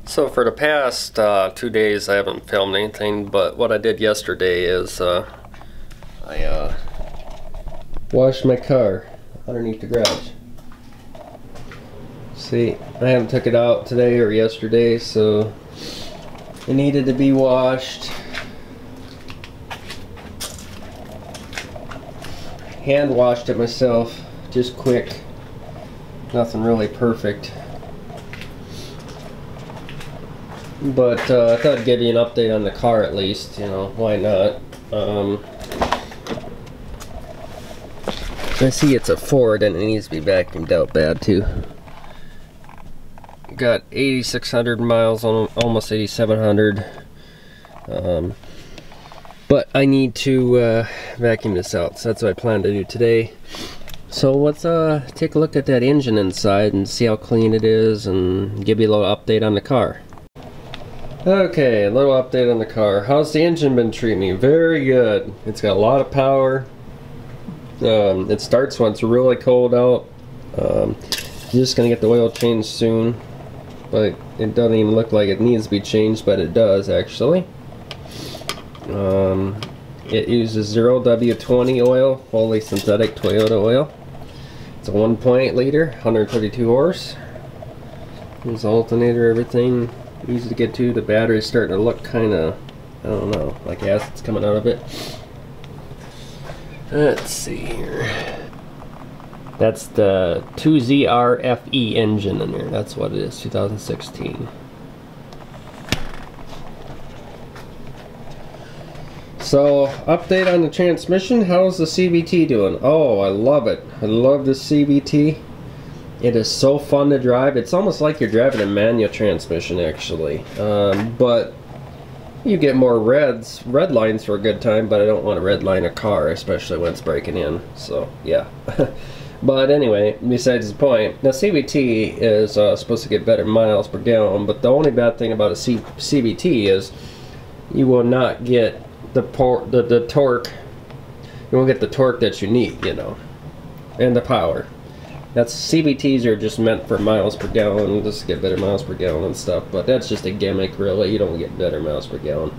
So for the past 2 days I haven't filmed anything, but what I did yesterday is I washed my car underneath the garage. See, I haven't took it out today or yesterday, so it needed to be washed. Hand washed it myself, just quick, nothing really perfect. But I thought I'd give you an update on the car at least, you know, why not? I see it's a Ford and it needs to be vacuumed out bad too. Got 8,600 miles, on almost 8,700. But I need to vacuum this out, so that's what I plan to do today. So let's take a look at that engine inside and see how clean it is and give you a little update on the car. Okay, a little update on the car. How's the engine been treating me? Very good. It's got a lot of power. It starts when it's really cold out. You're just gonna get the oil changed soon, but it doesn't even look like it needs to be changed, but it does actually. It uses 0W20 oil, fully synthetic Toyota oil. It's a 1.8 liter, 132 horse. There's the alternator, everything easy to get to. The battery's starting to look kind of, I don't know, like acid's coming out of it. Let's see here. That's the 2ZRFE engine in there. That's what it is, 2016. So, update on the transmission. How's the CVT doing? Oh, I love it. I love the CVT. It is so fun to drive. It's almost like you're driving a manual transmission, actually. But you get more red lines for a good time, but I don't want to red line a car, especially when it's breaking in. So, yeah. But anyway, besides the point, the CVT is supposed to get better miles per gallon, but the only bad thing about a CVT is you will not get the torque. You won't get the torque that you need, you know, and the power. That's CVTs are just meant for miles per gallon, just to get better miles per gallon and stuff, but that's just a gimmick, really. You don't get better miles per gallon.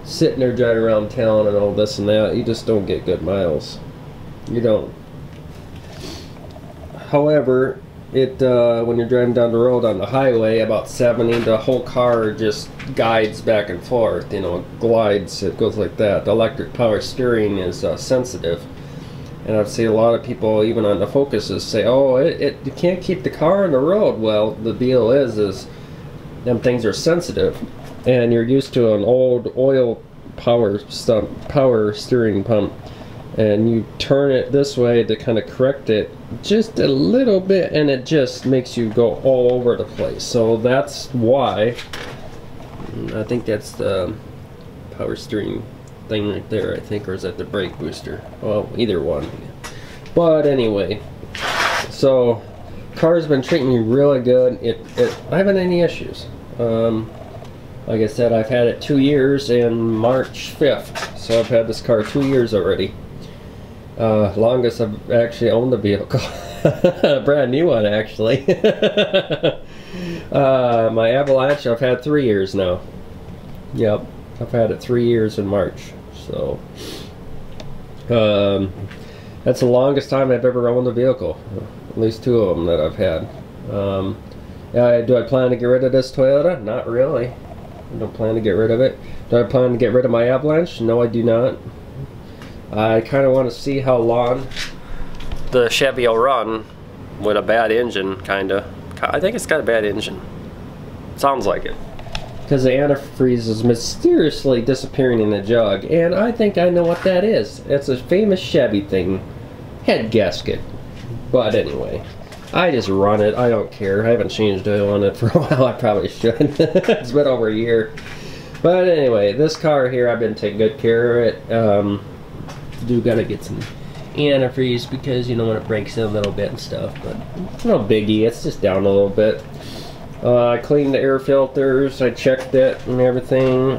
Sitting there driving around town and all this and that, you just don't get good miles. You don't. However, it when you're driving down the road on the highway about 70, the whole car just guides back and forth, you know, it glides, it goes like that. The electric power steering is sensitive. And I've seen a lot of people, even on the Focuses, say, oh, you can't keep the car on the road. Well, the deal is them things are sensitive. And you're used to an old oil power steering pump. And you turn it this way to kind of correct it just a little bit, and it just makes you go all over the place. So that's why, I think that's the power steering thing right there, I think, or is that the brake booster? Well, either one. But anyway, so car's been treating me really good. I haven't any issues. Like I said, I've had it 2 years and March 5th, so I've had this car 2 years already. Longest I've actually owned the vehicle. A brand new one, actually. My Avalanche I've had 3 years now. Yep, I've had it 3 years in March. So that's the longest time I've ever owned a vehicle. At least 2 of them that I've had. Do I plan to get rid of this Toyota? Not really. I don't plan to get rid of it. Do I plan to get rid of my Avalanche? No, I do not. I kind of want to see how long the Chevy will run with a bad engine, kind of. I think it's got a bad engine. Sounds like it. Because the antifreeze is mysteriously disappearing in the jug, and I think I know what that is. It's a famous Chevy thing. Head gasket. But anyway, I just run it. I don't care. I haven't changed oil on it for a while. I probably should. It's been over a year. But anyway, this car here, I've been taking good care of it. Do gotta get some antifreeze because, you know, when it breaks in a little bit and stuff, but no biggie. It's just down a little bit. I cleaned the air filters. I checked it and everything.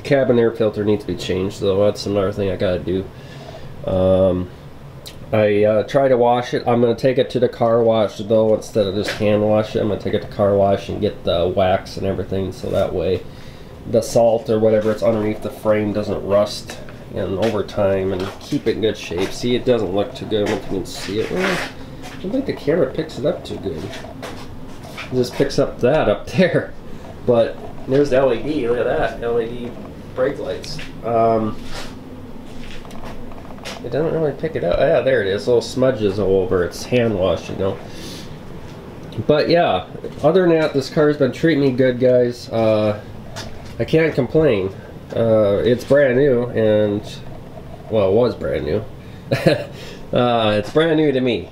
Cabin air filter needs to be changed, though. That's another thing I gotta do. I try to wash it. I'm going to take it to the car wash though, instead of just hand wash it. I'm going to take it to car wash and get the wax and everything, so that way the salt or whatever it's underneath the frame doesn't rust and over time, and keep it in good shape. See, it doesn't look too good. I don't know if you can see it. Well, I don't think the camera picks it up too good. It just picks up that up there. But there's the LED. Look at that. LED brake lights. It doesn't really pick it up. Yeah, there it is. Little smudges all over. It's hand wash, you know. But yeah, other than that, this car's been treating me good, guys. I can't complain. It's brand new, and well, it was brand new. It's brand new to me.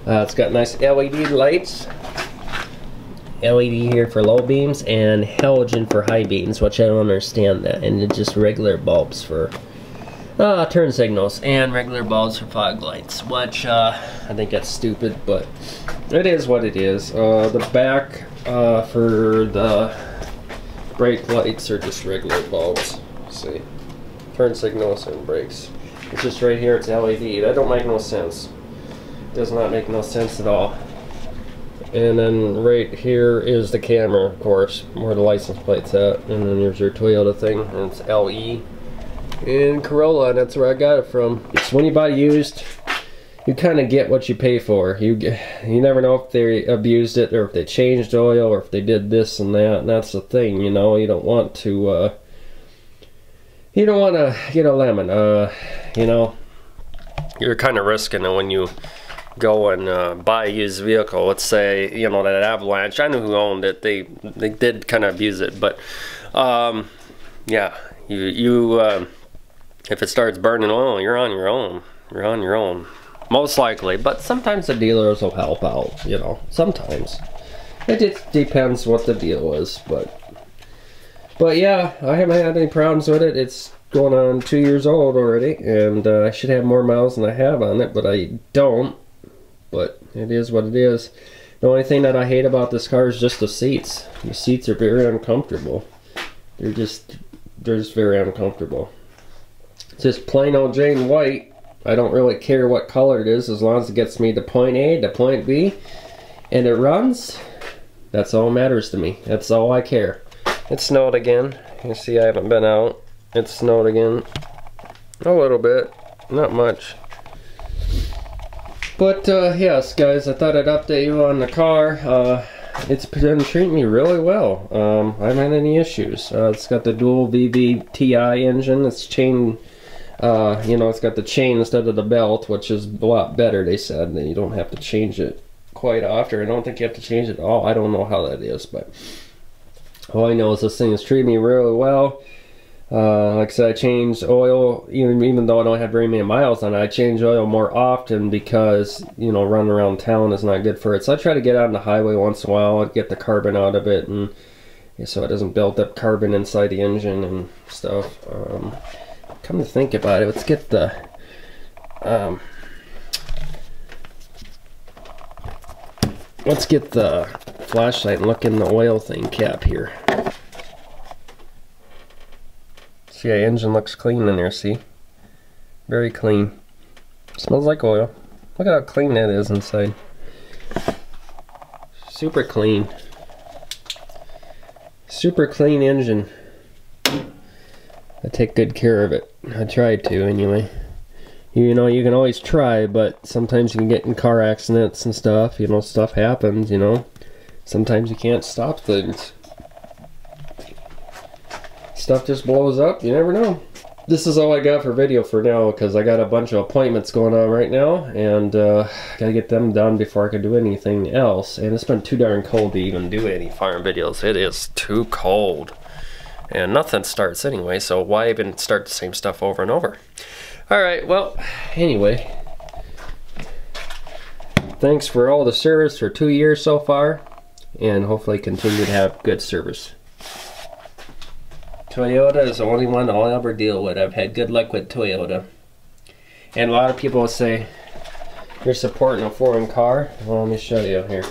It's got nice LED lights. LED here for low beams and halogen for high beams, which I don't understand that. And it's just regular bulbs for turn signals and regular bulbs for fog lights, which I think that's stupid, but it is what it is. The back for the brake lights are just regular bulbs. See, turn signals and brakes. It's just right here. It's LED. That don't make no sense. Does not make no sense at all. And then right here is the camera, of course, where the license plate's at. And then there's your Toyota thing, and it's LE. And Corolla, and that's where I got it from. So when you buy used, you kind of get what you pay for. You never know if they abused it, or if they changed oil, or if they did this and that. And that's the thing, you know. You don't want to get a lemon. You know, you're kind of risking it when you go and buy a used vehicle. Let's say, you know, that Avalanche. I knew who owned it. They did kind of abuse it, but yeah, if it starts burning oil, you're on your own. You're on your own, most likely. But sometimes the dealers will help out, you know. Sometimes it just depends what the deal is, but yeah, I haven't had any problems with it. It's going on 2 years old already, and I should have more miles than I have on it, but I don't. But it is what it is. The only thing that I hate about this car is just the seats. The seats are very uncomfortable. They're just very uncomfortable. It's just plain old Jane white. I don't really care what color it is, as long as it gets me to point A to point B and it runs. That's all that matters to me. That's all I care. It snowed again. You see, I haven't been out. It snowed again. A little bit, not much. But yes, guys, I thought I'd update you on the car. It's been treating me really well. I haven't had any issues. It's got the dual VVTi engine. It's chain, you know, it's got the chain instead of the belt, which is a lot better, they said. Then you don't have to change it quite often. I don't think you have to change it at all. I don't know how that is, but all I know is this thing is treating me really well. Like I said, I change oil, even though I don't have very many miles on it. I change oil more often because, you know, running around town is not good for it. So I try to get out on the highway once in a while and get the carbon out of it, and so it doesn't build up carbon inside the engine and stuff. Come to think about it, let's get the flashlight and look in the oil thing cap here. See, the engine looks clean in there, see? Very clean. Smells like oil. Look at how clean that is inside. Super clean. Super clean engine. I take good care of it. I try to, anyway. You know, you can always try, but sometimes you can get in car accidents and stuff. You know, stuff happens, you know. Sometimes you can't stop things. Stuff just blows up, you never know. This is all I got for video for now, because I got a bunch of appointments going on right now, and gotta get them done before I can do anything else. And it's been too darn cold to even do any farm videos. It is too cold, and nothing starts anyway, so why even start the same stuff over and over? Alright, well, anyway, thanks for all the service for 2 years so far, and hopefully continue to have good service. Toyota is the only one I'll ever deal with. I've had good luck with Toyota. And a lot of people will say, you're supporting a foreign car. Well, let me show you here.